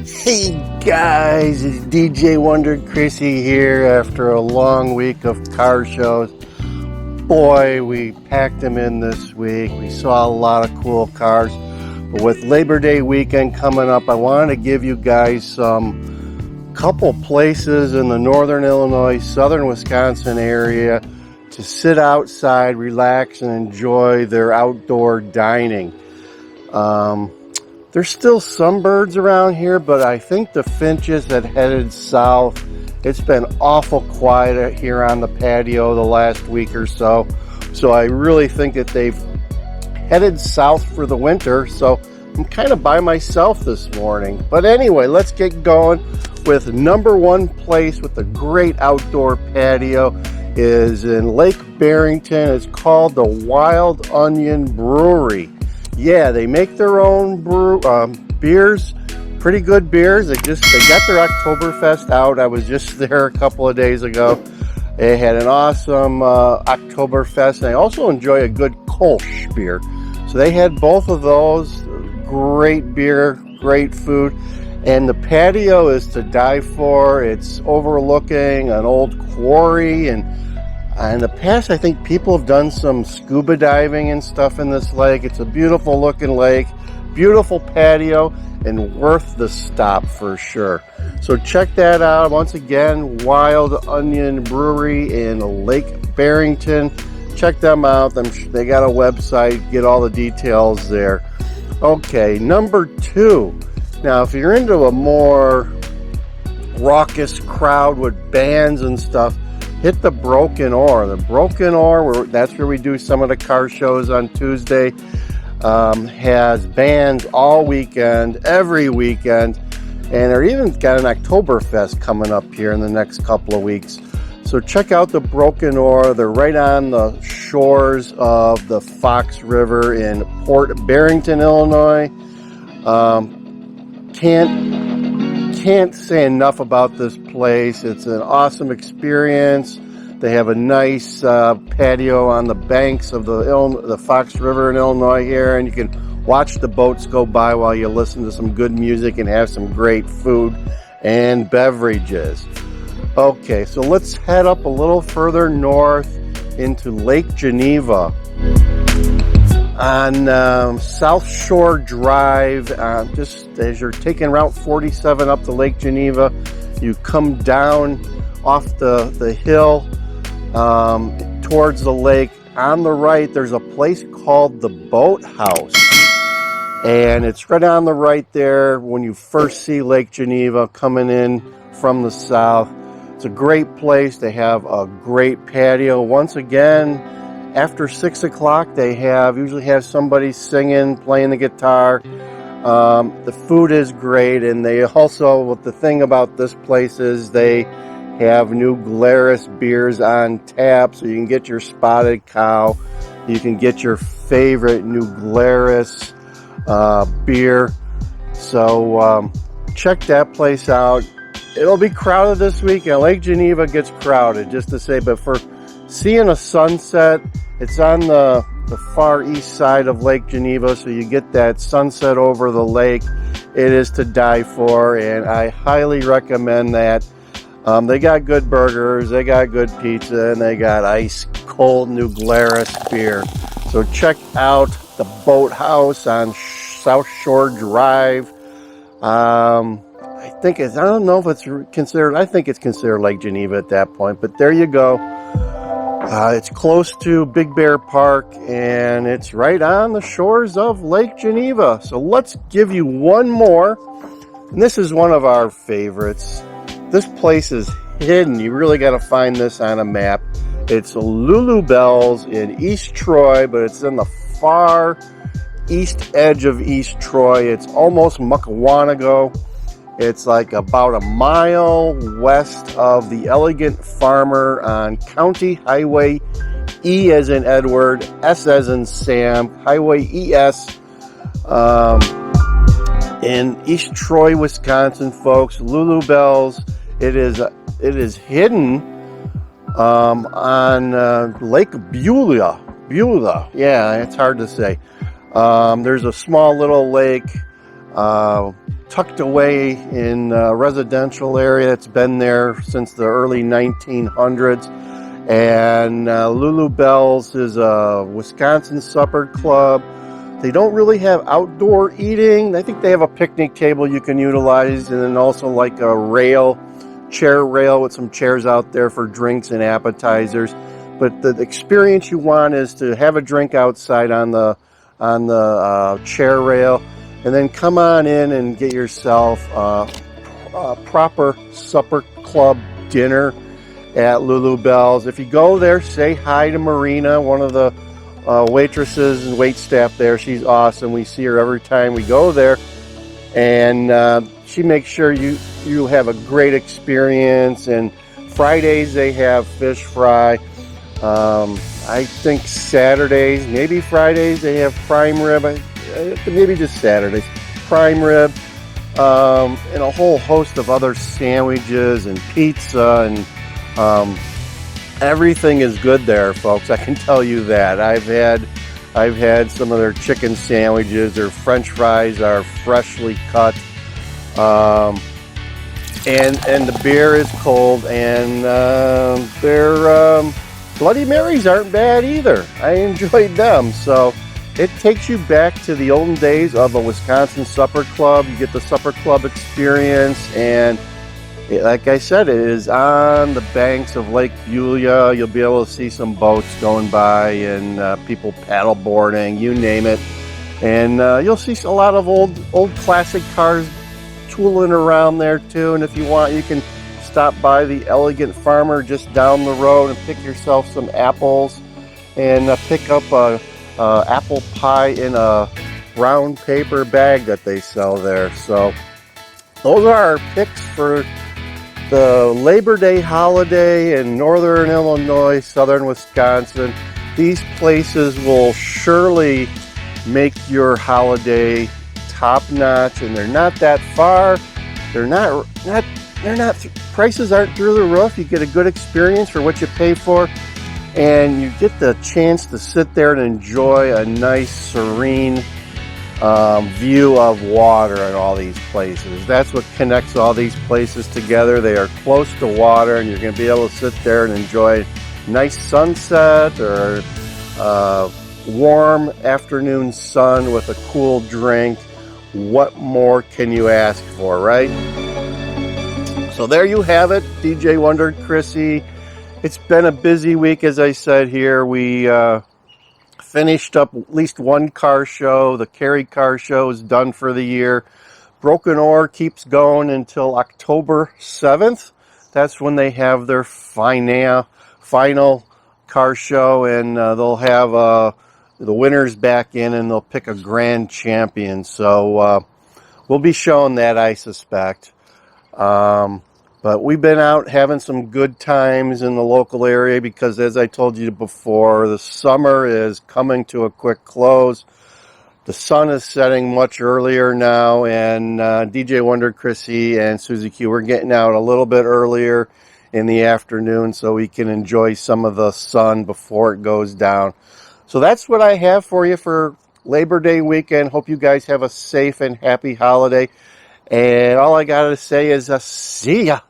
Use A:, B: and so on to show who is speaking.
A: Hey guys, it's DJ Wonder Chrissy here after a long week of car shows. Boy, we packed them in this week. We saw a lot of cool cars. But with Labor Day weekend coming up, I wanted to give you guys some couple places in the northern Illinois, southern Wisconsin area to sit outside, relax, and enjoy their outdoor dining. There's still some birds around here, but I think the finches had headed south. It's been awful quiet here on the patio the last week or so. So I really think that they've headed south for the winter. So I'm kind of by myself this morning. But anyway, let's get going with number one place with a great outdoor patio is in Lake Barrington. It's called the Wild Onion Brewery. Yeah, they make their own beers, pretty good beers. They got their Oktoberfest out. I was just there a couple of days ago. They had an awesome Oktoberfest, and I also enjoy a good Kolsch beer. So they had both of those. Great beer, great food, and the patio is to die for. It's overlooking an old quarry, and in the past, I think people have done some scuba diving and stuff in this lake. It's a beautiful looking lake, beautiful patio, and worth the stop for sure. So check that out. Once again, Wild Onion Brewery in Lake Barrington. Check them out. They got a website. Get all the details there. Okay, number two. Now, if you're into a more raucous crowd with bands and stuff, hit the Broken Oar. The Broken Oar, that's where we do some of the car shows on Tuesday, has bands all weekend, every weekend, and they're even got an Oktoberfest coming up here in the next couple of weeks. So check out the Broken Oar. They're right on the shores of the Fox River in Port Barrington, Illinois. Can't say enough about this place. It's an awesome experience. They have a nice patio on the banks of the Fox River in Illinois here, and you can watch the boats go by while you listen to some good music and have some great food and beverages. Okay, so let's head up a little further north into Lake Geneva. On South Shore Drive, just as you're taking Route 47 up to Lake Geneva, you come down off the hill towards the lake. On the right, there's a place called the Boathouse, and it's right on the right there when you first see Lake Geneva coming in from the south. It's a great place. They have a great patio. Once again, after 6 o'clock, they usually have somebody singing, playing the guitar. The food is great, and they also, the thing about this place is they have new Glarus beers on tap, so you can get your Spotted Cow. You can get your favorite new Glarus beer. So check that place out. It'll be crowded this weekend. Lake Geneva gets crowded, just to say, but for seeing a sunset, it's on the far east side of Lake Geneva, so you get that sunset over the lake. It is to die for, and I highly recommend that. They got good burgers, they got good pizza, and they got ice cold new Glarus beer. So check out the Boathouse on South Shore Drive. I think I don't know if it's considered, I think it's considered Lake Geneva at that point, but there you go. It's close to Big Bear Park, and it's right on the shores of Lake Geneva. So let's give you one more, and this is one of our favorites. This place is hidden. You really got to find this on a map. It's Lulabells in East Troy, but it's in the far east edge of East Troy. It's almost Mukwanago. It's like about a mile west of the Elegant Farmer on County Highway E as in Edward, S as in Sam, Highway ES, in East Troy, Wisconsin, folks. Lulabells. It is hidden on Lake Beulah. Yeah, it's hard to say. There's a small little lake tucked away in a residential area. It's been there since the early 1900s. And Lulabells is a Wisconsin supper club. They don't really have outdoor eating. I think they have a picnic table you can utilize, and then also like a chair rail with some chairs out there for drinks and appetizers. But the experience you want is to have a drink outside on the chair rail, and then come on in and get yourself a proper supper club dinner at Lulabells. If you go there, say hi to Marina, one of the waitresses and wait staff there. She's awesome. We see her every time we go there, and she makes sure you have a great experience. And Fridays they have fish fry. I think Saturdays, maybe Fridays, they have prime rib. Maybe just Saturdays, prime rib, and a whole host of other sandwiches and pizza, and everything is good there, folks. I can tell you that. I've had some of their chicken sandwiches. Their French fries are freshly cut, and the beer is cold, and their Bloody Marys aren't bad either. I enjoyed them. So it takes you back to the olden days of a Wisconsin supper club. You get the supper club experience, and like I said, it is on the banks of Lake Beulah. You'll be able to see some boats going by and people paddle boarding, you name it. And you'll see a lot of old classic cars tooling around there too. And if you want, you can stop by the Elegant Farmer just down the road and pick yourself some apples, and pick up a apple pie in a brown paper bag that they sell there. So those are our picks for the Labor Day holiday in northern Illinois, southern Wisconsin. These places will surely make your holiday top notch, and they're not that far. They're not prices aren't through the roof. You get a good experience for what you pay for, and you get the chance to sit there and enjoy a nice serene view of water in all these places. That's what connects all these places together. They are close to water, and you're going to be able to sit there and enjoy a nice sunset or warm afternoon sun with a cool drink. What more can you ask for, right? So there you have it, DJ Wonder Chrissy. It's been a busy week, as I said here. We finished up at least one car show. The Cary Car Show is done for the year. Broken Ore keeps going until October 7th. That's when they have their final car show, and they'll have the winners back in, and they'll pick a grand champion. So we'll be showing that, I suspect. But we've been out having some good times in the local area because, as I told you before, the summer is coming to a quick close. The sun is setting much earlier now, and DJ Wonder Chrissy and Susie-q, we're getting out a little bit earlier in the afternoon so we can enjoy some of the sun before it goes down. So that's what I have for you for Labor Day weekend. Hope you guys have a safe and happy holiday. And all I got to say is see ya.